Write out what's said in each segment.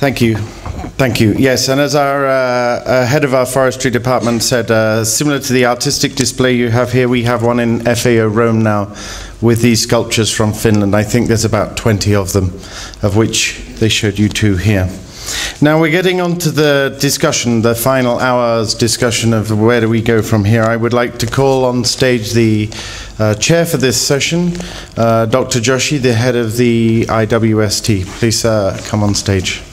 Thank you. Thank you. Yes, and as our head of our forestry department said, similar to the artistic display you have here, we have one in FAO Rome now with these sculptures from Finland. I think there's about 20 of them, of which they showed you two here. Now we're getting on to the discussion, the final hour's discussion of where do we go from here. I would like to call on stage the chair for this session, Dr. Joshi, the head of the IWST. Please come on stage.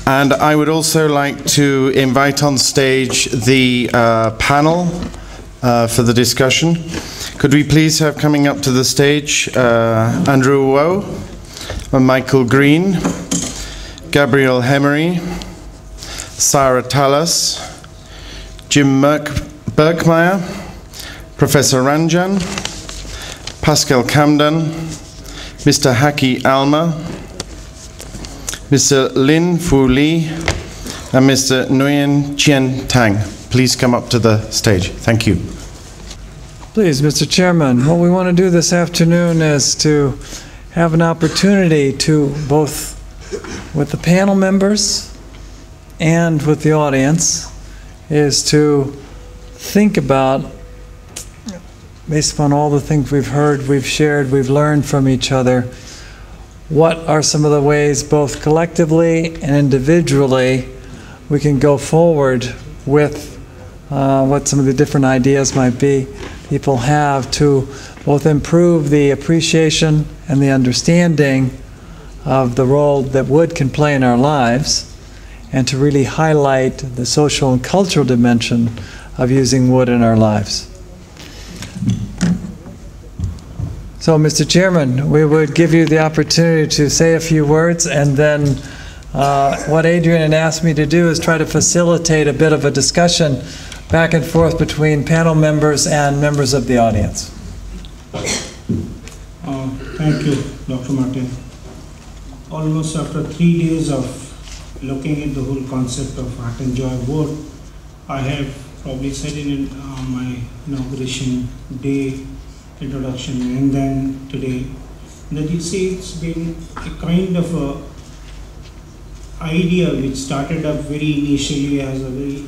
And I would also like to invite on stage the panel for the discussion. Could we please have coming up to the stage Andrew Woe, Michael Green, Gabriel Hemery, Sarah Tallas, Jim Berkmeyer, Professor Ranjan, Pascal Camden, Mr. Haki Alma, Mr. Lin Fu Li, and Mr. Nguyen Chien Tang. Please come up to the stage. Thank you. Please, Mr. Chairman, what we want to do this afternoon is to have an opportunity to, both with the panel members and with the audience, is to think about, based upon all the things we've heard, we've shared, we've learned from each other, what are some of the ways, both collectively and individually, we can go forward with what some of the different ideas might be people have to both improve the appreciation and the understanding of the role that wood can play in our lives, and to really highlight the social and cultural dimension of using wood in our lives. So, Mr. Chairman, we would give you the opportunity to say a few words, and then what Adrian had asked me to do is try to facilitate a bit of a discussion back and forth between panel members and members of the audience. Thank you, Dr. Martin. Almost after 3 days of looking at the whole concept of art and joy of wood, I have probably said in my inauguration day introduction and then today that you see it's been a kind of a idea which started up very initially as a very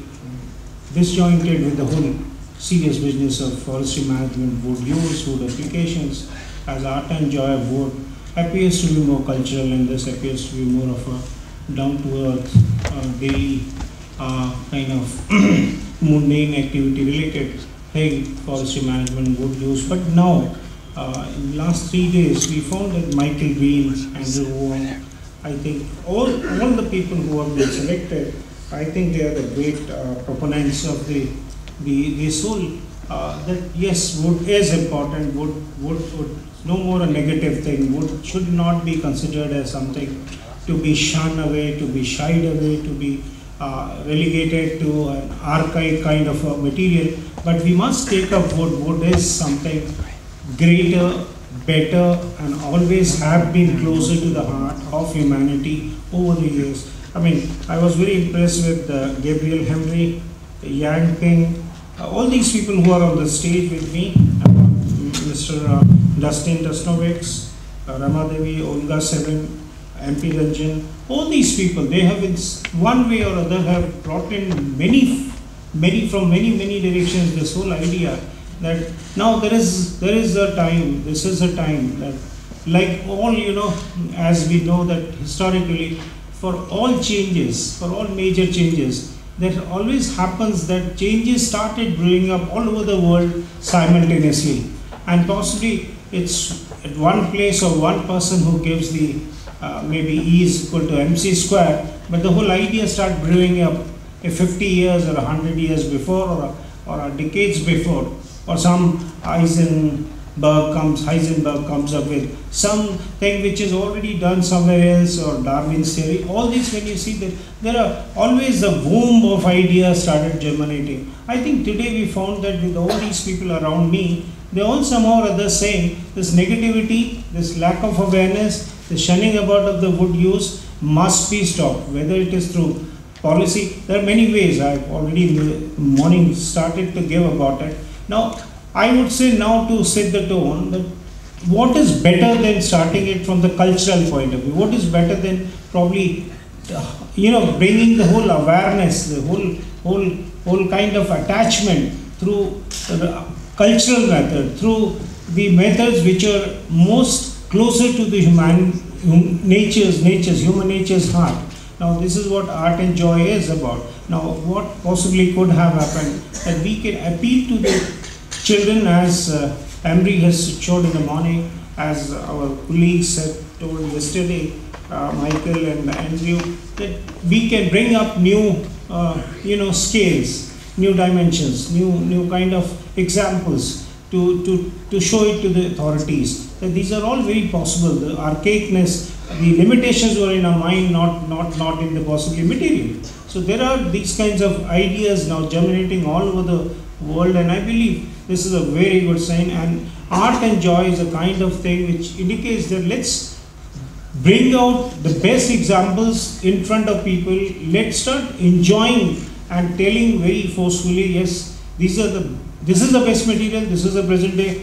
disjointed with the whole serious business of forestry management, wood use, wood applications as art and joy of wood appears to be more cultural, and this appears to be more of a down-to-earth, daily kind of mundane activity related thing, forestry management, wood use. But now, in the last 3 days, we found that Michael Green, Andrew Wong, I think all the people who have been selected, I think they are the great proponents of this whole, that yes, wood is important, wood no more a negative thing, wood should not be considered as something to be shunned away, to be shied away, to be relegated to an archaic kind of a material, but we must take up wood. Wood is something greater, better, and always have been closer to the heart of humanity over the years. I mean, I was very impressed with Gabriel Henry, Yang Ping, all these people who are on the stage with me, Mr. Dustin Tasnovics, Ramadevi, Olga Seven, MP Ranjan, all these people, they have in one way or other have brought in many from many directions this whole idea that now there is a time, this is a time that, like all, as we know that historically, for all changes, for all major changes, that always happens that changes started brewing up all over the world simultaneously, and possibly it's at one place or one person who gives the maybe E is equal to MC square, but the whole idea started brewing up 50 years or 100 years before or decades before, or some Heisenberg comes up with something which is already done somewhere else, or Darwin's theory. All these, when you see that there are always the womb of ideas started germinating. I think today we found that with all these people around me, they all somehow or other saying this negativity, this lack of awareness, the shunning about of the wood use must be stopped, whether it is through policy. There are many ways. I've already in the morning started to give about it. Now, I would say now, to set the tone, that what is better than starting it from the cultural point of view? What is better than probably, bringing the whole awareness, the whole kind of attachment through the cultural method, through the methods which are most closer to the human nature's heart. Now this is what art and joy is about. Now what possibly could have happened, that we can appeal to the children, as Emery has showed in the morning, as our colleagues had told yesterday, Michael and Andrew, that we can bring up new scales, new dimensions, new kind of examples to show it to the authorities. That these are all very possible. The archaicness, the limitations were in our mind, not in the possibly material. So there are these kinds of ideas now germinating all over the world, and I believe this is a very good sign. And art and joy is a kind of thing which indicates that let's bring out the best examples in front of people. Let's start enjoying and telling very forcefully, yes, this is the best material, this is the present day,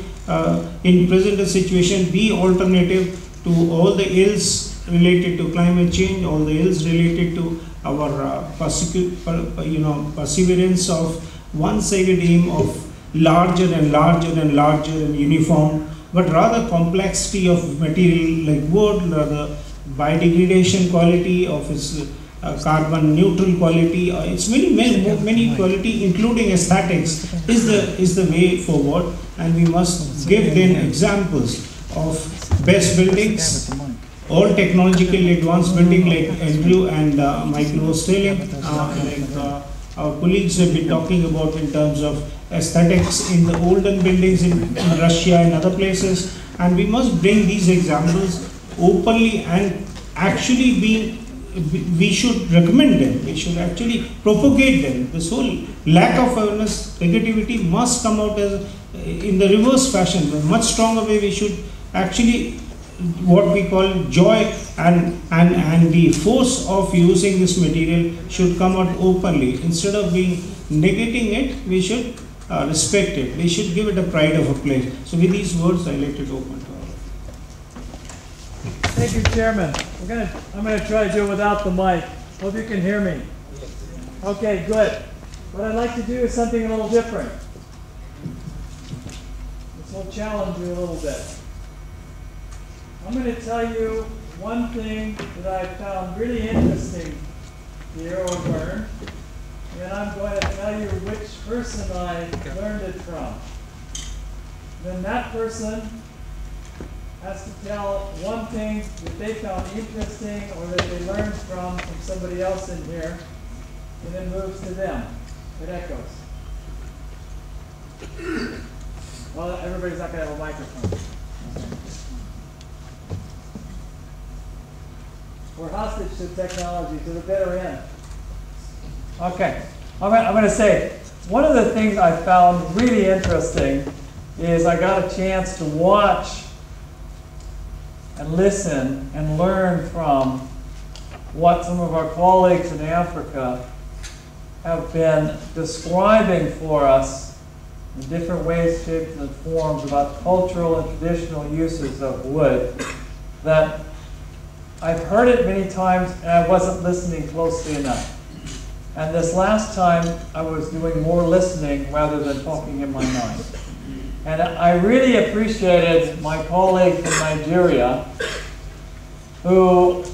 in present day situation, the alternative to all the ills related to climate change, all the ills related to our perseverance of one-sided aim of larger and larger and larger and uniform, but rather complexity of material like wood, rather biodegradation quality of its carbon neutral quality, its many quality, including aesthetics, is the way forward. And we must give them examples of best buildings, all technologically advanced building like Andrew and Michael was telling, like our colleagues have been talking about in terms of aesthetics in the olden buildings in Russia and other places. And we must bring these examples openly, and actually we should recommend them, we should actually propagate them. This whole lack of awareness, negativity must come out as in the reverse fashion. In a much stronger way, we should actually, what we call joy and the force of using this material should come out openly. Instead of being negating it, we should respect it. We should give it a pride of a place. So with these words, I let it open to all. Thank you, Chairman. I'm going to try to do it without the mic. Hope you can hear me. Okay, good. What I'd like to do is something a little different. This will challenge you a little bit. I'm going to tell you one thing that I found really interesting here or learned, and I'm going to tell you which person I learned it from. Then that person has to tell one thing that they found interesting or that they learned from somebody else in here, and then moves to them. It echoes. Well, everybody's not going to have a microphone. We're hostage to technology, to the bitter end. Okay, I'm going to say, one of the things I found really interesting is I got a chance to watch and listen and learn from what some of our colleagues in Africa have been describing for us in different ways, shapes, and forms about cultural and traditional uses of wood that I've heard it many times and I wasn't listening closely enough. And this last time I was doing more listening rather than talking in my mind. And I really appreciated my colleague from Nigeria, who,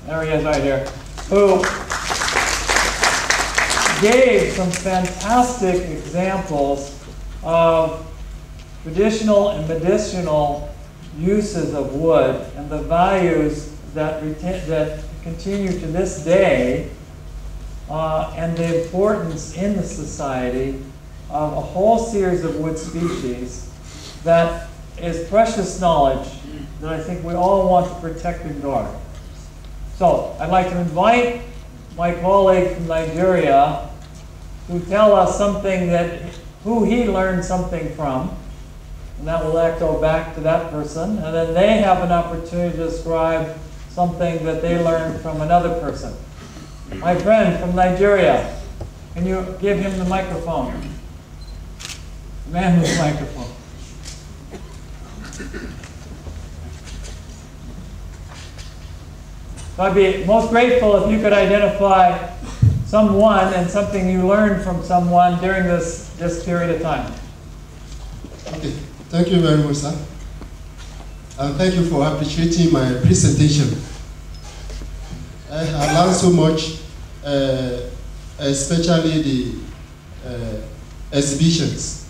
there he is right here, who gave some fantastic examples of traditional and medicinal uses of wood and the values that continue to this day, and the importance in the society of a whole series of wood species that is precious knowledge that I think we all want to protect and guard. So I'd like to invite my colleague from Nigeria to tell us something who he learned something from, and that will echo back to that person, and then they have an opportunity to describe something that they learned from another person. My friend from Nigeria, can you give him the microphone? The man with the microphone. So I'd be most grateful if you could identify someone and something you learned from someone during this period of time. Okay, thank you very much, sir. And thank you for appreciating my presentation. I learned so much, especially the exhibitions.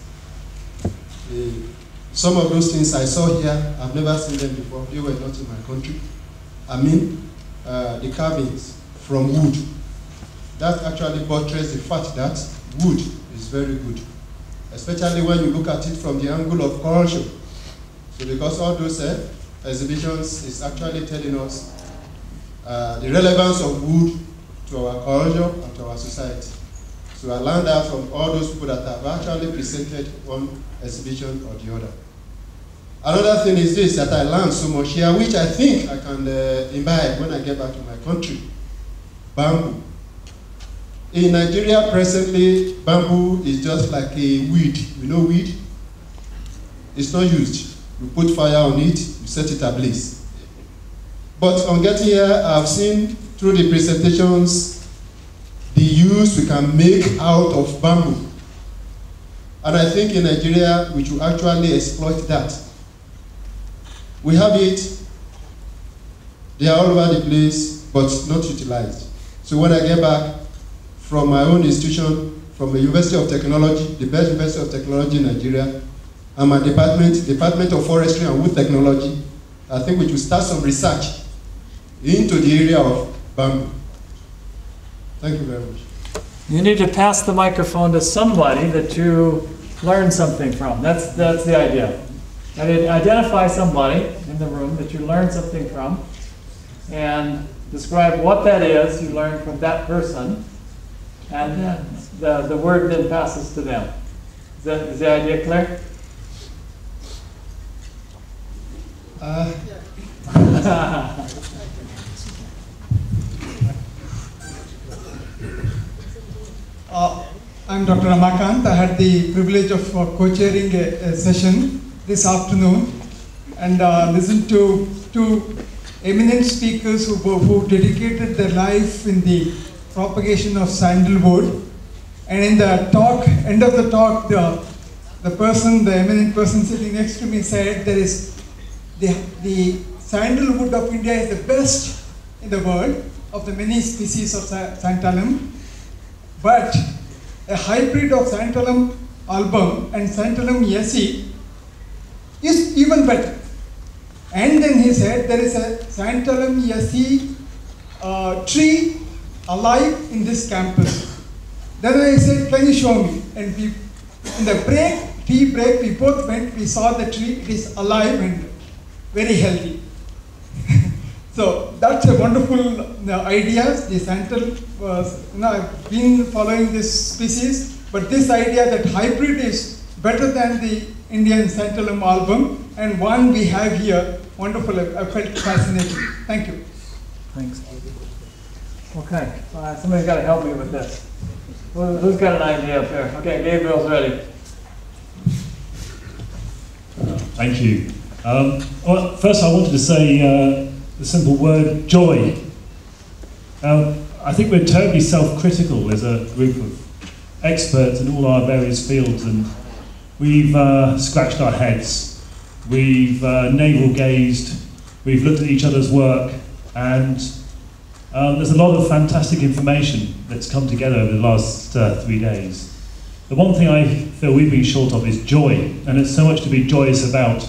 Some of those things I saw here, I've never seen them before. They were not in my country. I mean, the carvings from wood. That actually buttresses the fact that wood is very good, especially when you look at it from the angle of culture. So because all those exhibitions is actually telling us the relevance of wood to our culture and to our society. So I learned that from all those people that have actually presented one exhibition or the other. Another thing is this, that I learned so much here, which I think I can imbibe when I get back to my country. Bamboo. In Nigeria presently, bamboo is just like a weed. You know weed? It's not used. You put fire on it, you set it ablaze. But on getting here, I've seen through the presentations the use we can make out of bamboo. And I think in Nigeria, we should actually exploit that. We have it, they are all over the place, but not utilized. So when I get back from my own institution, from the University of Technology, the best University of Technology in Nigeria, and my Department of Forestry and Wood Technology, I think we should start some research into the area of bamboo. Thank you very much. You need to pass the microphone to somebody that you learned something from. That's the idea. Identify somebody in the room that you learned something from and describe what that is you learned from that person, and then the word then passes to them. Is the idea clear? I'm Dr. Ramakant. I had the privilege of co-chairing a session this afternoon and listened to two eminent speakers who dedicated their life in the propagation of sandalwood. And in the talk, end of the talk, the eminent person sitting next to me said there is the sandalwood of India is the best in the world of the many species of Santalum, but a hybrid of Santalum album and Santalum yesi is even better. And then he said there is a Santalum yesi tree alive in this campus. Then I said, can you show me? And we, in the tea break, we both went, we saw the tree, it is alive and very healthy. So that's a wonderful idea. The Santal was, I've been following this species, but this idea that hybrid is better than the Indian Santalum album, and one we have here, wonderful, I felt fascinating. Thank you. Thanks. Okay, somebody's got to help me with this. Who's got an idea up there? Okay, Gabriel's ready. Thank you. Well, first I wanted to say the simple word joy. I think we're terribly self-critical as a group of experts in all our various fields, and we've scratched our heads, we've navel-gazed, we've looked at each other's work, and there's a lot of fantastic information that's come together over the last 3 days. The one thing I feel we've been short of is joy, and it's so much to be joyous about.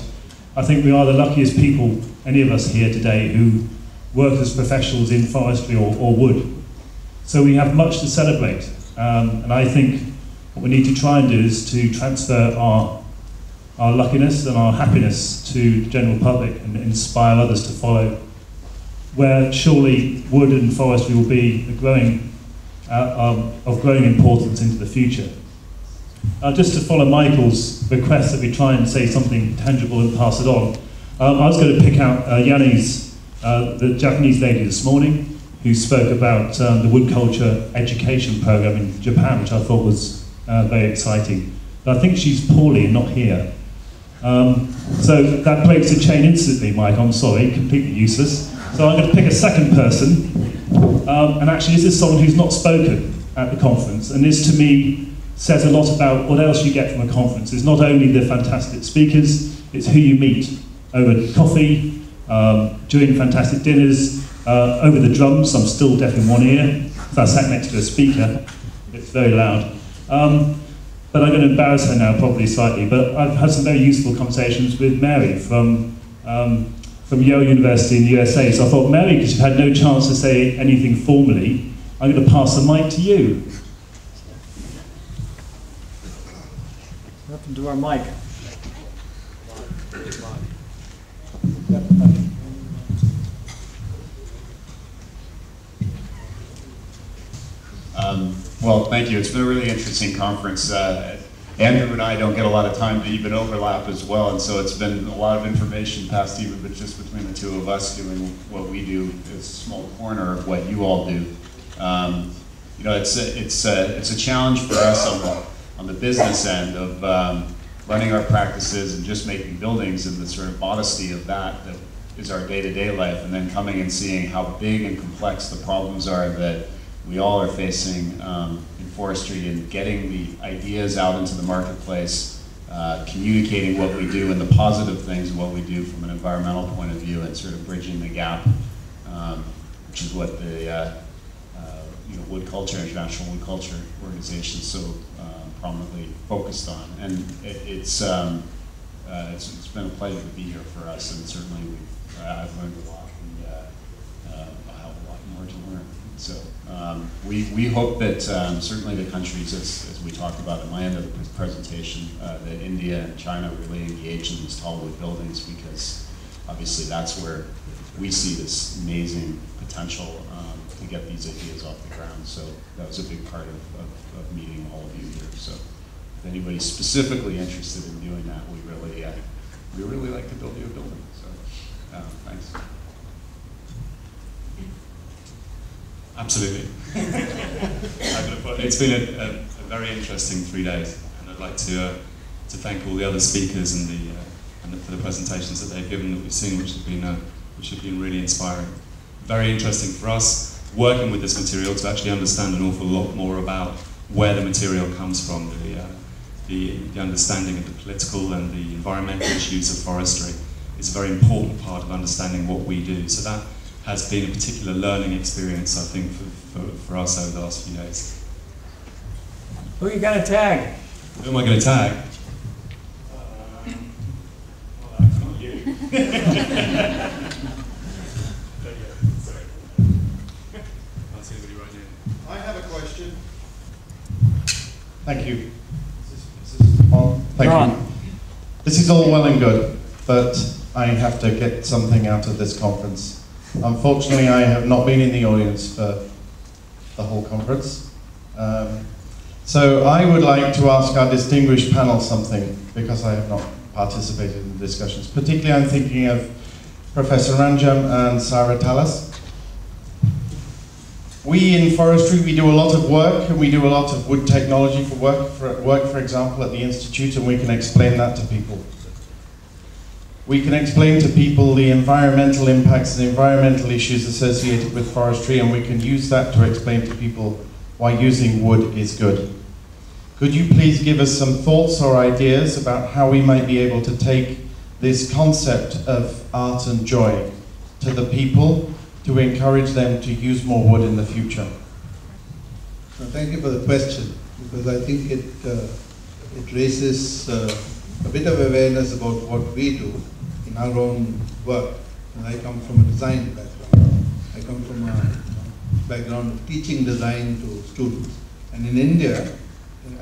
I think we are the luckiest people, any of us here today, who work as professionals in forestry or wood. So we have much to celebrate, and I think what we need to try and do is to transfer our luckiness and our happiness to the general public and inspire others to follow, where surely wood and forestry will be of growing importance into the future. Just to follow Michael's request that we try and say something tangible and pass it on, I was going to pick out Yanni's, the Japanese lady this morning, who spoke about the wood culture education program in Japan, which I thought was very exciting. but I think she's poorly and not here. So that breaks the chain instantly, Mike, I'm sorry, completely useless. So I'm going to pick a second person, and actually this is someone who's not spoken at the conference, and this to me says a lot about what else you get from a conference. It's not only the fantastic speakers, it's who you meet over coffee, during fantastic dinners, over the drums. I'm still deaf in one ear, so I sat next to a speaker. It's very loud. But I'm going to embarrass her now probably slightly, but I've had some very useful conversations with Mary from Yale University in the USA. So I thought, Mary, because you've had no chance to say anything formally, I'm going to pass the mic to you. What happened to our mic? Well, thank you. It's been a really interesting conference. Andrew and I don't get a lot of time to even overlap as well, and so it's been a lot of information passed even but just between the two of us doing what we do is a small corner of what you all do. You know, it's a challenge for us on the business end of running our practices and just making buildings, and the sort of modesty of that is our day-to-day life, and then coming and seeing how big and complex the problems are that we all are facing in forestry, and getting the ideas out into the marketplace, communicating what we do and the positive things of what we do from an environmental point of view, and sort of bridging the gap, which is what the Wood Culture, International Wood Culture Organization, so prominently focused on. And it's been a pleasure to be here for us, and certainly I've learned a lot, and I have a lot more to learn. So we hope that certainly the countries, as we talked about at my end of the presentation, that India and China really engage in these tall wood buildings, because obviously that's where we see this amazing potential to get these ideas off the ground. So that was a big part of meeting all of you here. So if anybody's specifically interested in doing that, we really like to build you a building. So thanks. Absolutely. It's been a very interesting 3 days, and I'd like to thank all the other speakers and for the presentations that they've given that we've seen, which have been really inspiring. Very interesting for us working with this material to actually understand an awful lot more about where the material comes from, the understanding of the political and the environmental issues of forestry is a very important part of understanding what we do. So that has been a particular learning experience, I think, for us over the last few days. Who are you going to tag? Who am I going to tag? Well, that's not you. Sorry. I'll see anybody right now. I have a question. Thank you. Thank you. This is all well and good, but I have to get something out of this conference. Unfortunately, I have not been in the audience for the whole conference. So I would like to ask our distinguished panel something, because I have not participated in the discussions. Particularly, I'm thinking of Professor Ranjam and Sarah Tallis. We in forestry, we do a lot of work, and we do a lot of wood technology for work, for example, at the Institute, and we can explain that to people. We can explain to people the environmental impacts and environmental issues associated with forestry, and we can use that to explain to people why using wood is good. Could you please give us some thoughts or ideas about how we might be able to take this concept of art and joy to the people to encourage them to use more wood in the future? Thank you for the question, because I think it raises a bit of awareness about what we do in our own work. And I come from a design background. I come from a background of teaching design to students. And in India,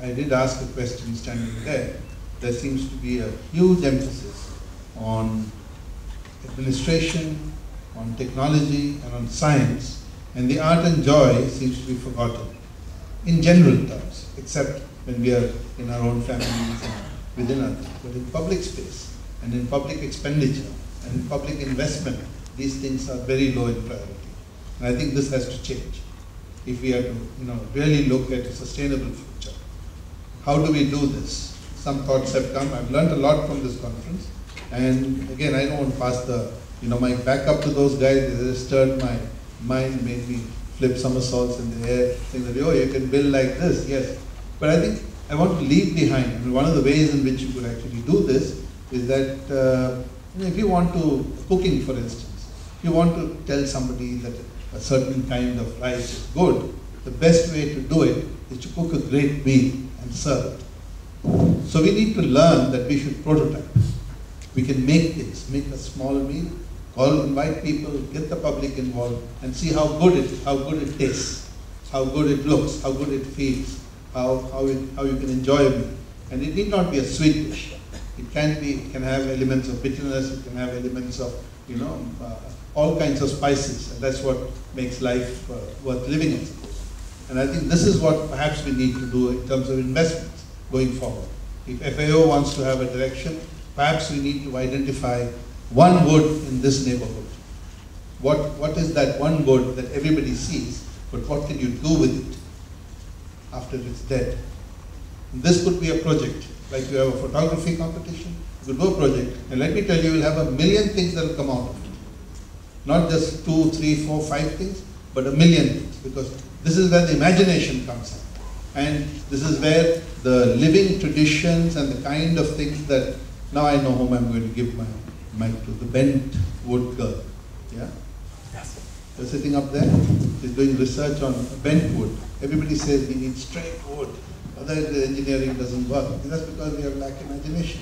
I did ask a question standing there. There seems to be a huge emphasis on administration, on technology, and on science, and the art and joy seems to be forgotten in general terms, except when we are in our own families and within others. But in public space, and in public expenditure, and in public investment, these things are very low in priority. And I think this has to change. If we are to really look at a sustainable future, how do we do this? some thoughts have come. I've learned a lot from this conference. And again, I don't want to pass the, my back up to those guys. They stirred my mind, made me flip somersaults in the air, saying that, oh, you can build like this, yes. But I think I want to leave behind. I mean, one of the ways in which you could actually do this is that if you want to, cooking for instance, if you want to tell somebody that a certain kind of rice is good, the best way to do it is to cook a great meal and serve it. So we need to learn that we should prototype. We can make things, make a small meal, invite people, get the public involved, and see how good it tastes, how good it looks, how good it feels, how you can enjoy a meal. And it need not be a sweet dish. It can have elements of bitterness, it can have elements of, all kinds of spices, and that's what makes life worth living, I suppose. And I think this is what perhaps we need to do in terms of investments going forward. If FAO wants to have a direction, perhaps we need to identify one wood in this neighborhood. What is that one wood that everybody sees, but what can you do with it after it's dead? And this could be a project, like you have a photography competition, you could do a project, and let me tell you, you'll have 1 million things that will come out of it. Not just 2, 3, 4, 5 things, but 1 million things, because this is where the imagination comes in. And this is where the living traditions and the kind of things that, now I know whom I'm going to give my mic to, the bent wood girl. Yeah? Yes. You're sitting up there, she's doing research on bent wood. Everybody says we need straight wood, otherwise the engineering doesn't work. And that's because we have lack imagination.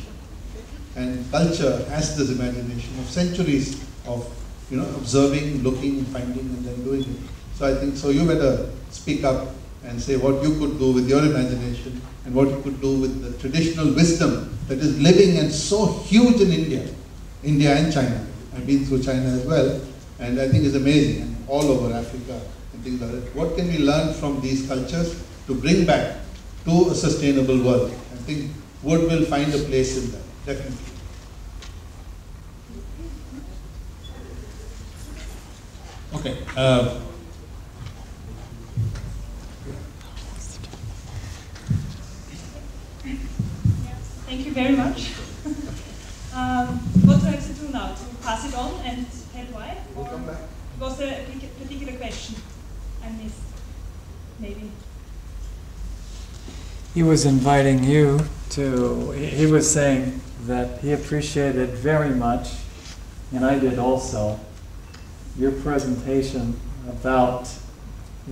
And culture has this imagination of centuries of observing, looking, finding, and then doing it. So I think, you better speak up and say what you could do with your imagination and what you could do with the traditional wisdom that is living and so huge in India and China. I've been through China as well, and I think it's amazing, and all over Africa and things like that. What can we learn from these cultures to bring back to a sustainable world? I think wood will find a place in that, definitely. Okay. Thank you very much. What do I have to do now? To pass it on and tell why? Or was there a particular question I missed? Maybe. He was inviting you to, he was saying that he appreciated very much, and I did also, your presentation about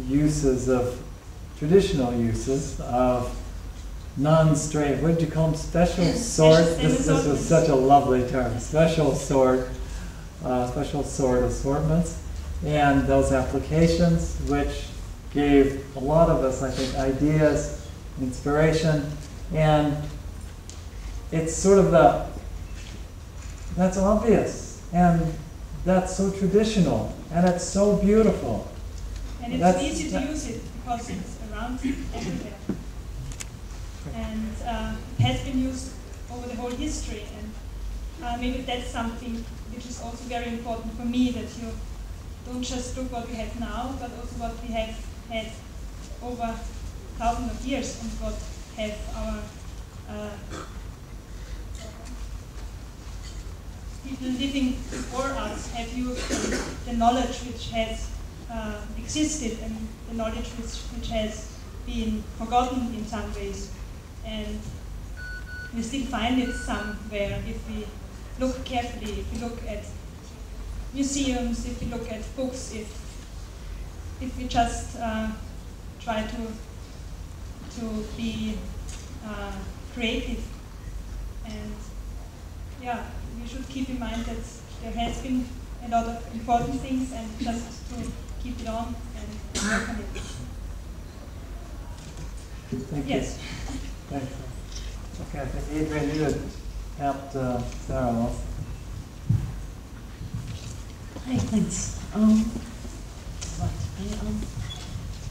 uses of, traditional uses of non-straight, what did you call them, special sort? This was such a lovely term, special sort assortments, and those applications which gave a lot of us, I think, ideas, inspiration, and it's sort of that's obvious, and that's so traditional, and it's so beautiful. And it's easy to use it because it's around everywhere. And it has been used over the whole history, and maybe that's something which is also very important for me, that you don't just look what we have now, but also what we have had over thousands of years, and what have our people living before us have used, the knowledge which has existed, and the knowledge which has been forgotten in some ways. And we still find it somewhere if we look carefully, if we look at museums, if we look at books, if we just try to be creative. And yeah, we should keep in mind that there has been a lot of important things, and just to keep it on and work on it. Thank yes. You. Thank you. Okay, I think Adrian, you had helped Sarah also. Hey, thanks.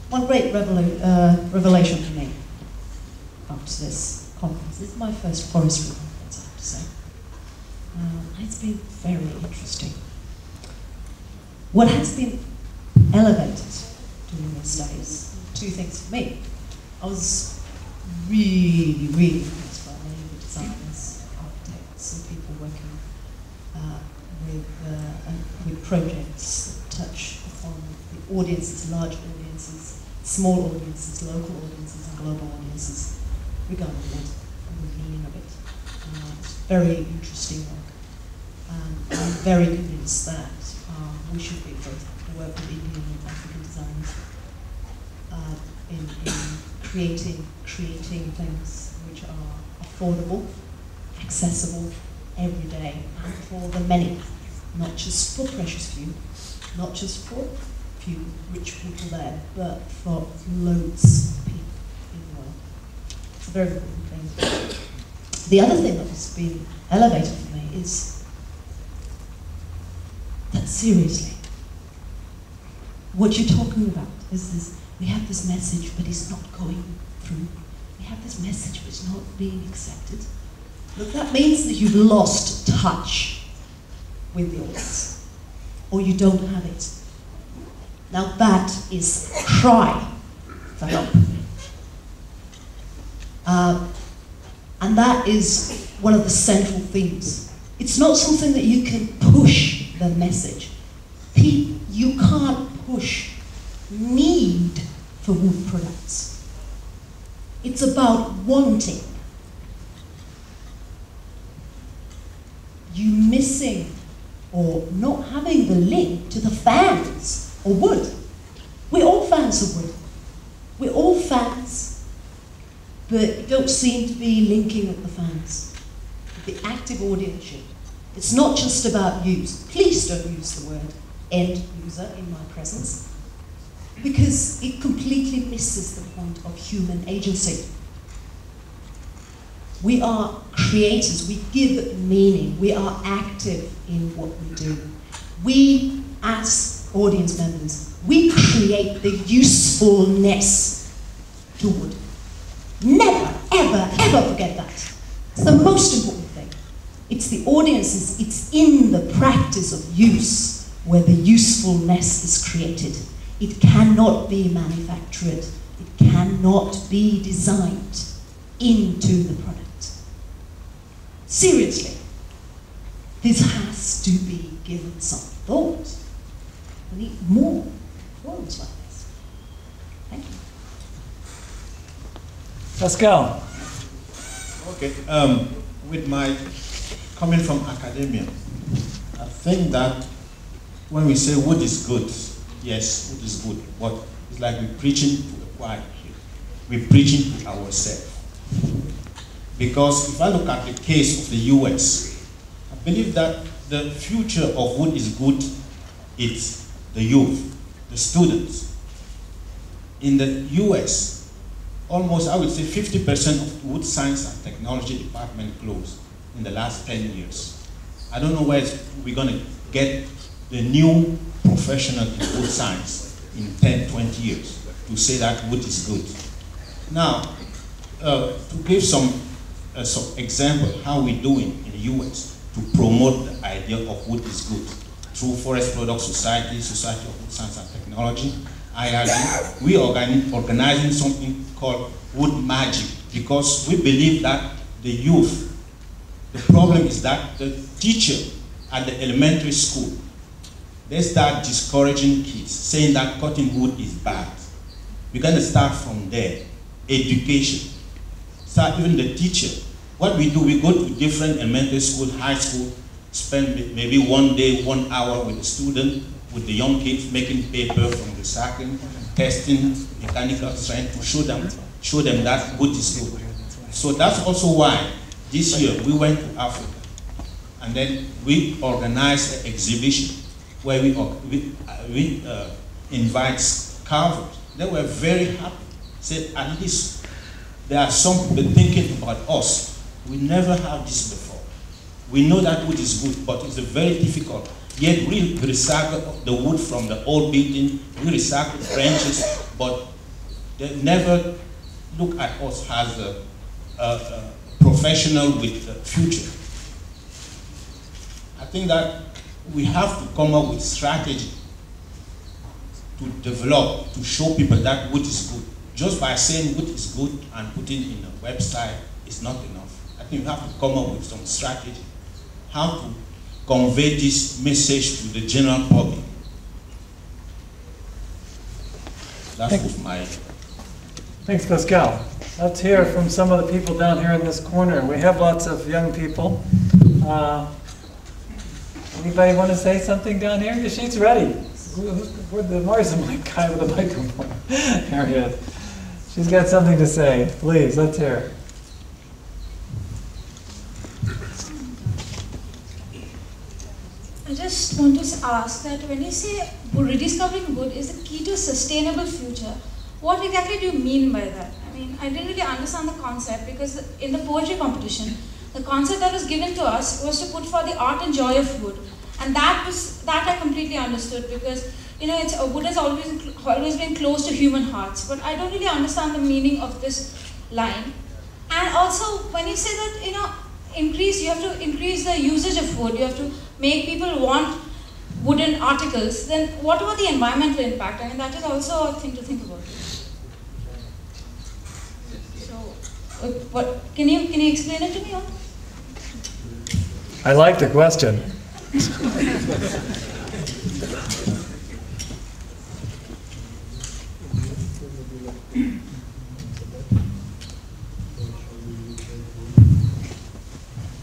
One great revelation for me up to this conference. This is my first forestry conference, I have to say. It's been very interesting. What has been elevated during these days, two things for me. I was really, really impressed by many of the projects that touch upon the audiences, large audiences, small audiences, local audiences, and global audiences, regarding it and the meaning of it. It's very interesting work. And I'm very convinced that we should be both work with Indian and African designers in creating things which are affordable, accessible, everyday, and for the many, not just for precious few, not just for few rich people there, but for loads of people in the world. It's a very important thing. The other thing that has been elevated for me is that seriously, what you're talking about is this, we have this message, but it's not going through. We have this message, but it's not being accepted. Look, that means that you've lost touch with the audience, or you don't have it. Now that is a cry for help. And that is one of the central themes. It's not something that you can push the message. You can't push need for wood products. It's about wanting. You missing or not having the link to the fans or wood. We're all fans of wood. We're all fans, but you don't seem to be linking up the fans. The active audienceship. It's not just about use. Please don't use the word end user in my presence, because it completely misses the point of human agency. We are creators, we give meaning, we are active in what we do. We, as audience members, we create the usefulness to wood. Never, ever, ever forget that. It's the most important thing. It's the audiences, it's in the practice of use where the usefulness is created. It cannot be manufactured. It cannot be designed into the product. Seriously, this has to be given some thought. We need more forums like this. Thank you. Pascal. Okay, with my coming from academia, I think that when we say wood is good, yes, wood is good, but it's like we're preaching to the choir here. We're preaching to ourselves. Because if I look at the case of the US, I believe that the future of wood is good. It's the youth, the students. In the US, almost, I would say 50% of wood science and technology department closed in the last 10 years. I don't know where we're going to get the new professional in wood science in 10, 20 years to say that wood is good. Now, to give some example how we're doing in the US to promote the idea of wood is good through Forest Products Society, Society of Wood Science and Technology, IRG, we are organizing something called Wood Magic, because we believe that the youth, the problem is that the teacher at the elementary school, they start discouraging kids, saying that cutting wood is bad. We're going to start from there. Education. Start even the teacher. What we do, we go to different elementary school, high school, spend maybe 1 day, 1 hour with the student, with the young kids, making paper from recycling, testing mechanical strength to show them that wood is good. So that's also why this year we went to Africa, and then we organized an exhibition where we invite carvers. They were very happy. Said, at least there are some people thinking about us. We never have this before. We know that wood is good, but it's very difficult. Yet we recycle the wood from the old building, we recycle branches, but they never look at us as a professional with a future. I think that we have to come up with strategy to develop, to show people that wood is good. Just by saying wood is good and putting it in a website is not enough. I think we have to come up with some strategy. How to convey this message to the general public. That was my... Thanks, Pascal. Let's hear from some of the people down here in this corner. We have lots of young people. Anybody want to say something down here? She's ready. Where's the mic guy with the microphone? There he is. She's got something to say. Please, let's hear it. I just want to ask that when you say rediscovering wood is the key to a sustainable future, what exactly do you mean by that? I mean, I didn't really understand the concept because in the poetry competition, the concept that was given to us was to put for the art and joy of wood. And that I completely understood because, you know, wood has always been close to human hearts, but I don't really understand the meaning of this line. And also, when you say that, you know, you have to increase the usage of wood, you have to make people want wooden articles, then what about the environmental impact? I mean, that is also a thing to think about. So, can you explain it to me? I like the question.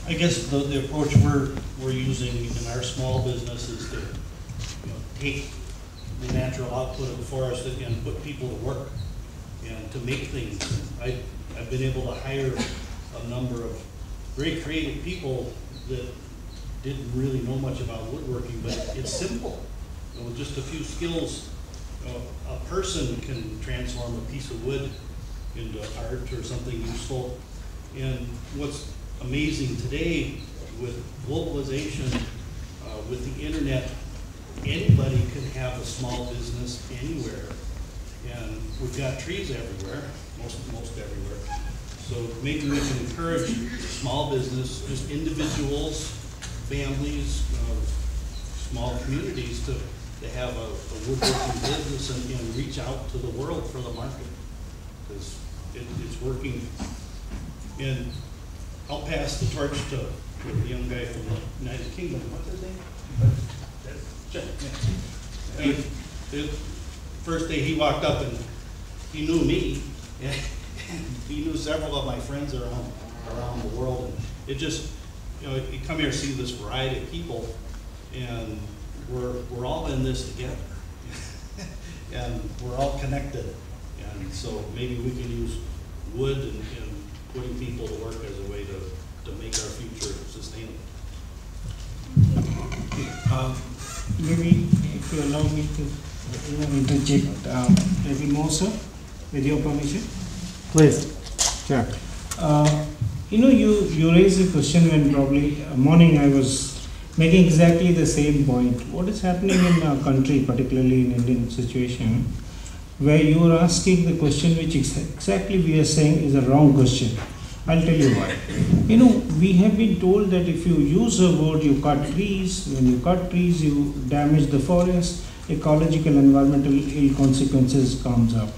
I guess the approach we're using in our small business is to, you know, take the natural output of the forest and put people to work and to make things. I've been able to hire a number of very creative people that didn't really know much about woodworking, but it's simple. You know, with just a few skills, a person can transform a piece of wood into art or something useful. And what's amazing today with globalization, with the internet, anybody can have a small business anywhere. And we've got trees everywhere, most everywhere. So maybe we can encourage small business, just individuals, families, small communities to have a woodworking business and reach out to the world for the market, because it's working. And I'll pass the torch to the young guy from the United Kingdom. What's his name? The first day he walked up and he knew me. He knew several of my friends around the world, and it just, you know, you come here and see this variety of people, and we're all in this together, and we're all connected, and so maybe we can use wood and putting people to work as a way to make our future sustainable. Maybe if you allow me to interject, maybe more, sir, with your permission. Please. Sure. You know, you raised a question when probably morning I was making exactly the same point. What is happening in our country, particularly in Indian situation, where you are asking the question which exactly we are saying is a wrong question. I'll tell you why. You know, we have been told that if you use a wood, you cut trees. When you cut trees, you damage the forest. Ecological, environmental ill consequences comes up.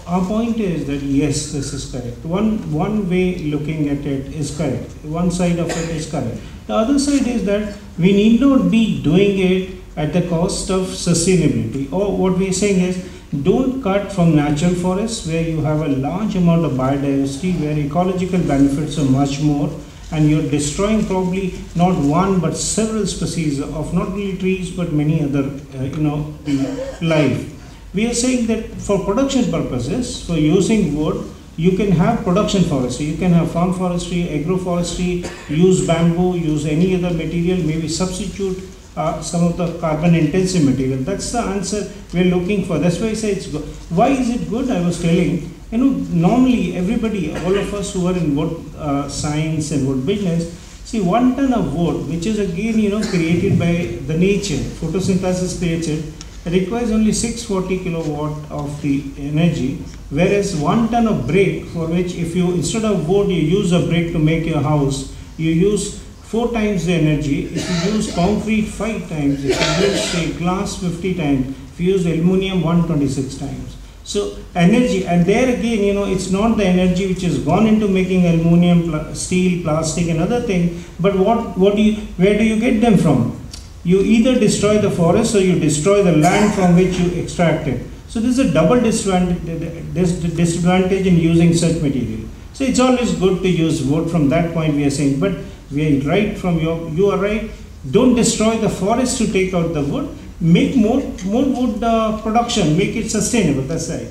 Our point is that yes, this is correct. One way looking at it is correct. One side of it is correct. The other side is that we need not be doing it at the cost of sustainability. Or what we are saying is, don't cut from natural forests where you have a large amount of biodiversity, where ecological benefits are much more, and you're destroying probably not one but several species of not only trees but many other life. We are saying that for production purposes, for using wood, you can have production forestry, you can have farm forestry, agroforestry, use bamboo, use any other material, maybe substitute some of the carbon intensive material. That's the answer we're looking for. That's why I say it's good. Why is it good? I was telling, you know, normally everybody, all of us who are in wood science and wood business, see 1 ton of wood, which is again, you know, created by the nature, photosynthesis created, requires only 640 kilowatt of the energy, whereas 1 ton of brick, for which if you, instead of wood, you use a brick to make your house, you use 4 times the energy. If you use concrete 5 times, if you use say glass 50 times, if you use aluminum 126 times. So energy, and there again, you know, it's not the energy which has gone into making aluminum, steel, plastic and other thing, but where do you get them from? You either destroy the forest or you destroy the land from which you extract it. So this is a double disadvantage in using such material. So it's always good to use wood from that point we are saying, but we are right from you are right. Don't destroy the forest to take out the wood. Make more wood production, make it sustainable, that's right.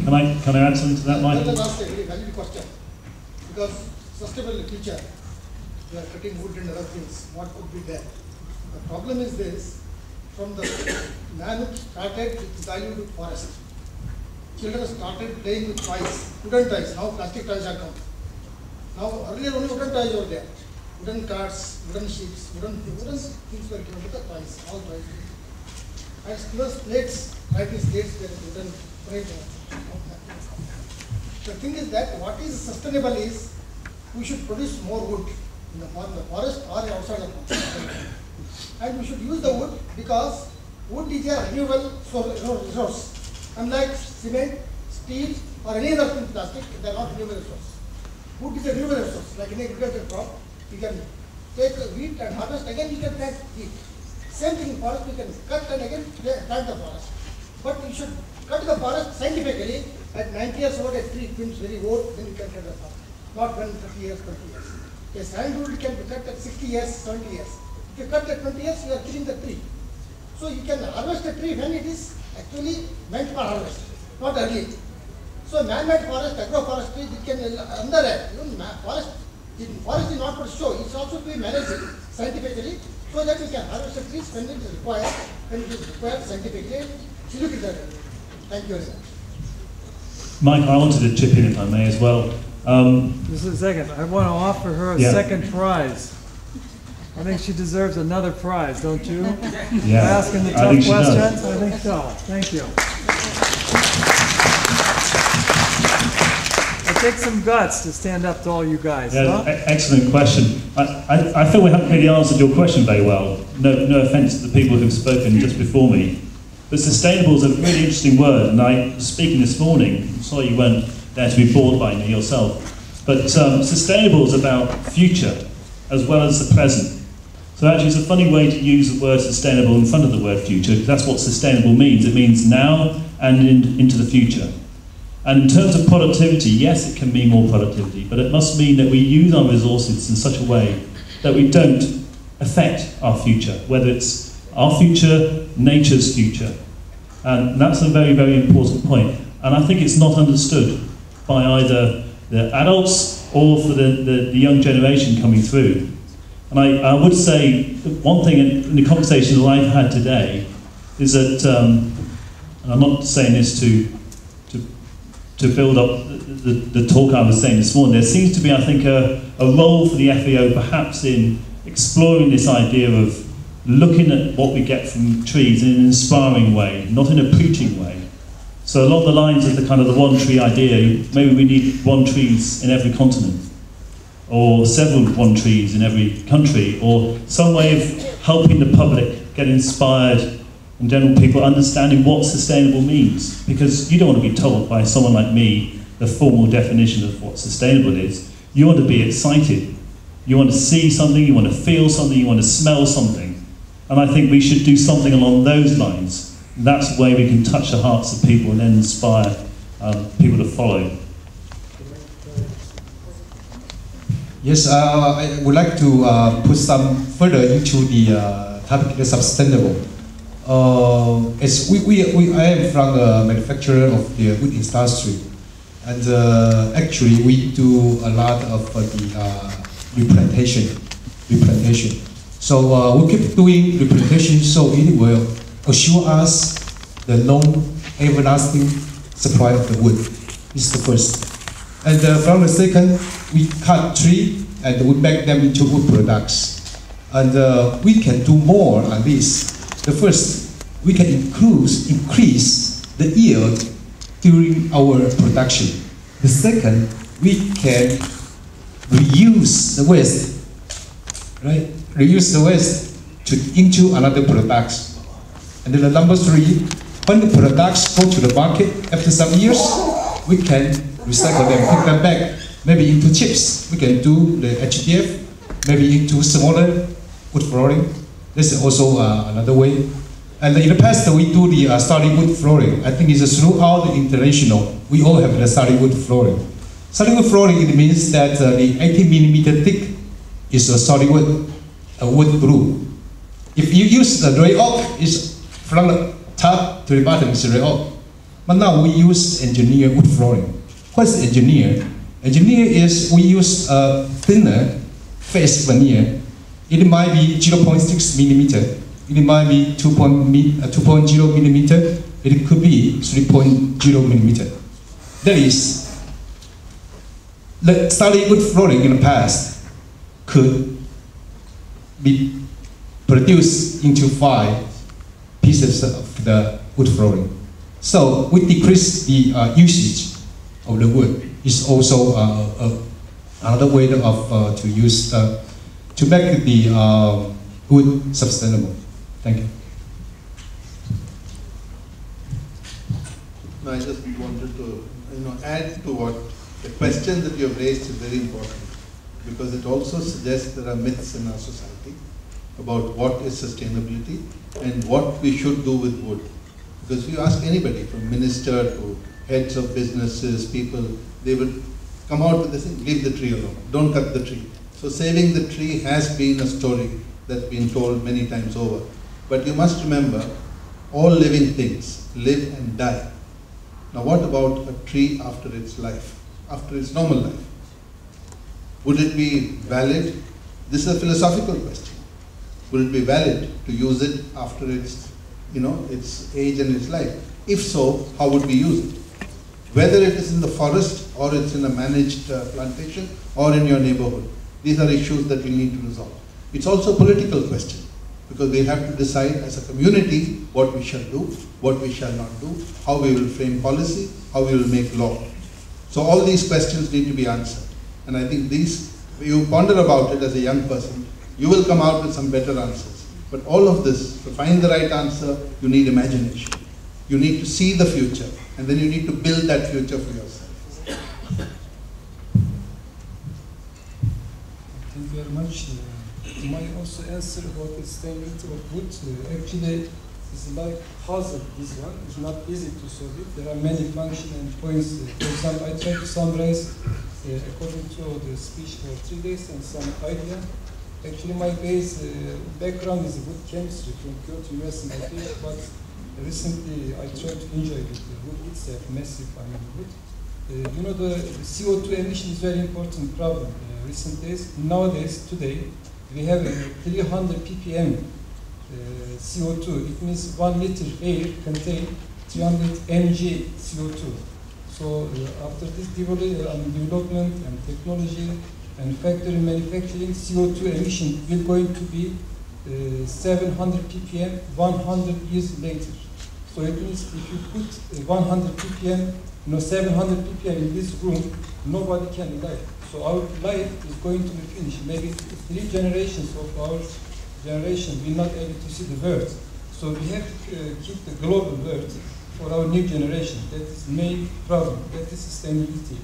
Can I add something to that, Mike? Let us ask a very valid question. Because sustainable future, we are cutting wood and other things, what could be there? The problem is this, from the man who started with dilute forest, children started playing with toys, wooden toys, now plastic toys are come. Now earlier only wooden toys were there, wooden carts, wooden ships, wooden things were given to the toys, all toys. And even plates, writing slates were wooden frame. The thing is that what is sustainable is we should produce more wood in the forest or outside the forest. And we should use the wood because wood is a renewable resource. Unlike cement, steel or any other plastic, they are not renewable resource. Wood is a renewable resource, like in agricultural crop. You can take wheat and harvest, again you can plant wheat. Same thing in forest, you can cut and again plant the forest. But you should cut the forest scientifically. At 90 years old, a tree becomes very old, then you can cut the forest. Not when 30 years, 20 years. A sandwood can be cut at 60 years, 70 years. If you cut at 20 years, you are killing the tree. So you can harvest a tree when it is actually meant for harvest, not early. So man-made forest, agroforestry, it can underact. Forest is not for show, it's also to be managed scientifically so that we can harvest the trees when it is required, scientifically. So look at that. Thank you very much. Mike, I wanted to chip in if I may as well. Just a second, I want to offer her a second prize. I think she deserves another prize, don't you? Yeah, asking the tough questions? I think so. Thank you. It takes some guts to stand up to all you guys. Yeah, huh? Excellent question. I feel we haven't really answered your question very well. No offence to the people who've spoken just before me. But sustainable is a really interesting word, and I was speaking this morning. I'm sorry you weren't there to be bored by me yourself. But sustainable is about future as well as the present. So actually it's a funny way to use the word sustainable in front of the word future, because that's what sustainable means. It means now and into the future. And in terms of productivity, yes, it can mean more productivity, but it must mean that we use our resources in such a way that we don't affect our future, whether it's our future, nature's future. And that's a very, very important point. And I think it's not understood by either the adults or for the young generation coming through. And I would say that one thing in the conversation that I've had today is that, and I'm not saying this to build up the talk I was saying this morning, there seems to be, I think, a role for the FAO perhaps in exploring this idea of looking at what we get from trees in an inspiring way, not in a preaching way. So along the lines of the kind of the one tree idea, maybe we need one trees in every continent, or several one trees in every country, or some way of helping the public get inspired and general people understanding what sustainable means. Because you don't want to be told by someone like me the formal definition of what sustainable is. You want to be excited. You want to see something, you want to feel something, you want to smell something. And I think we should do something along those lines. That's the way we can touch the hearts of people and then inspire people to follow. Yes, I would like to put some further into the topic of sustainable. As I am from the manufacturer of the wood industry, and actually we do a lot of the replantation. So we keep doing replantation so it will assure us the long, everlasting supply of the wood. This is the first. And from the second, we cut tree and we make them into wood products. And we can do more on this. The first, we can increase the yield during our production. The second, we can reuse the waste, right? Reuse the waste into another products. And then the number 3, when the products go to the market after some years, we can recycle them, put them back, maybe into chips. We can do the HDF, maybe into smaller wood flooring. This is also another way. And in the past, we do the solid wood flooring. I think it's throughout the international, we all have the solid wood flooring. Solid wood flooring, it means that the 80 millimeter thick is a solid wood, wood glue. If you use the red oak, it's from the top to the bottom is red oak. But now we use engineered wood flooring. What's engineered? Engineered is we use a thinner face veneer. It might be 0.6 millimeter. It might be 2.0 millimeter. It could be 3.0 millimeter. That is, the solid wood flooring in the past could be produced into 5 pieces of the wood flooring. So we decrease the usage of the wood. It's also another way of to use to make the wood sustainable. Thank you. No, I just wanted to add to what the question that you have raised is very important, because it also suggests there are myths in our society about what is sustainability and what we should do with wood. Because if you ask anybody, from minister to heads of businesses, people, they will come out with this thing, leave the tree alone, don't cut the tree. So saving the tree has been a story that's been told many times over. But you must remember, all living things live and die. Now what about a tree after its life, after its normal life? Would it be valid? This is a philosophical question. Would it be valid to use it after its, its age and its life? If so, how would we use it? Whether it is in the forest or it's in a managed plantation or in your neighborhood, these are issues that we need to resolve. It's also a political question, because we have to decide as a community what we shall do, what we shall not do, how we will frame policy, how we will make law. So all these questions need to be answered. And I think these, you ponder about it as a young person, you will come out with some better answers. But all of this, to find the right answer, you need imagination. You need to see the future, and then you need to build that future for yourself. Thank you very much. My also answer about the sustainability of wood. Actually, it's like puzzle. This one is not easy to solve it. There are many functions and points. For example, I try to summarize according to the speech for 3 days and some idea. Actually, my base background is wood chemistry from Kyoto, US, but recently I tried to enjoy it. The wood itself, massive wood. The CO2 emission is very important problem. Recent days, nowadays, today, we have 300 ppm CO2. It means 1 liter air contains 300 mg CO2. So after this development and technology and factory manufacturing, CO2 emission will going to be 700 ppm 100 years later. So it means if you put 100 ppm, 700 ppm in this room, nobody can live. So our life is going to be finished. Maybe 3 generations of our generation will not able to see the world. So we have to keep the global world for our new generation. That is the main problem. That is sustainability.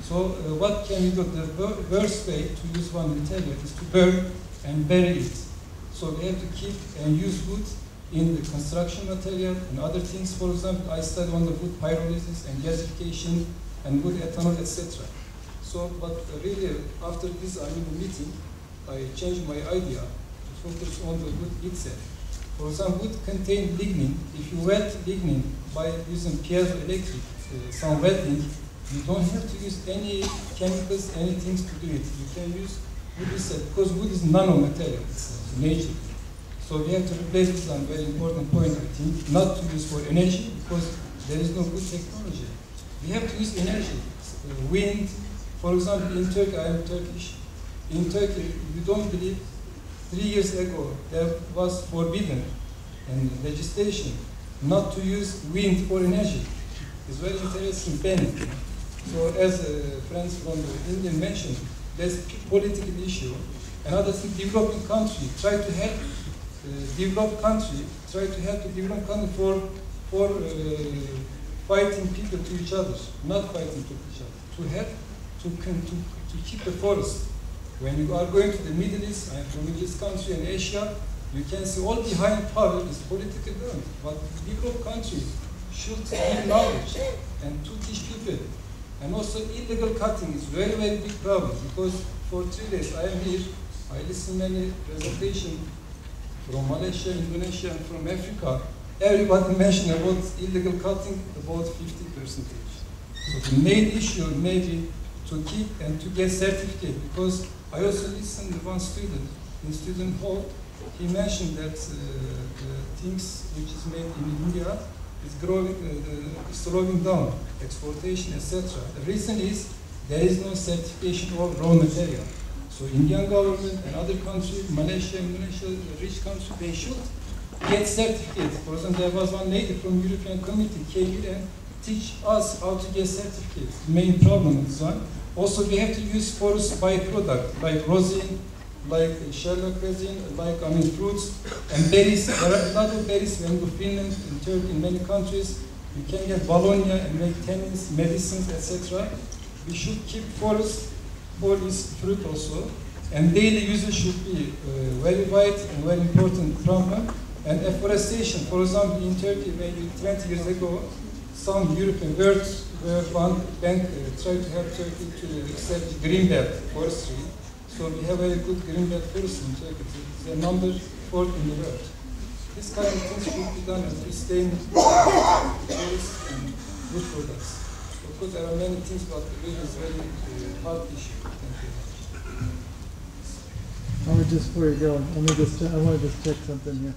So what can we do? The worst way to use one material is to burn and bury it. So we have to keep and use wood in the construction material and other things. For example, I studied on the wood pyrolysis and gasification and wood ethanol, etc. So, but really, after this meeting, I changed my idea to focus on the wood itself. For example, wood contains lignin. If you wet lignin by using piezoelectric, some wetting, you don't have to use any chemicals, any things to do it. You can use wood itself, because wood is nanomaterial, it's nature. So we have to replace this one very important point, I think, not to use for energy, because there is no good technology. We have to use energy, wind. For example, in Turkey, I am Turkish. In Turkey, you don't believe, 3 years ago, there was forbidden in legislation not to use wind for energy. It's very interesting benefit. So as friends from India mentioned, there's a political issue. Another thing, developing country try to help developed country try to help the developed country for fighting people to each other, not fighting to each other, to help to keep the forest. When you are going to the Middle East, I'm from Middle East country and Asia, you can see all behind power is political government. But the developed country should give knowledge and to teach people. And also illegal cutting is very, very big problem because for 3 days I am here, I listen many presentations from Malaysia, Indonesia, and from Africa. Everybody mentioned about illegal cutting, about 50%. So the main issue may be to keep and to get certificate, because I also listened to one student in student hall. He mentioned that the things which is made in India is growing, slowing down, exportation, etc. The reason is there is no certification of raw material. So Indian government and other countries, Malaysia, Indonesia, rich countries, they should get certificates. For example, there was one lady from European Community came here and teach us how to get certificates. The main problem is one. Also, we have to use forest byproduct like rosin, like Sherlock resin, like fruits and berries. There are a lot of berries when you go to Finland, in Turkey, in many countries. You can get Bologna and make tannins, medicines, etc. We should keep forest for this fruit also. And daily usage should be very wide and very important problem. And afforestation, for example, in Turkey, maybe 20 years ago, some European words where one bank tried to help Turkey to establish green belt forestry. So we have a very good green belt forest in Turkey. It's a number 4 in the world. This kind of things should be done and sustain forests and wood products. Of course, there are many things, but the really is very hard issue. Thank you. Just before you go, I want to just check something here.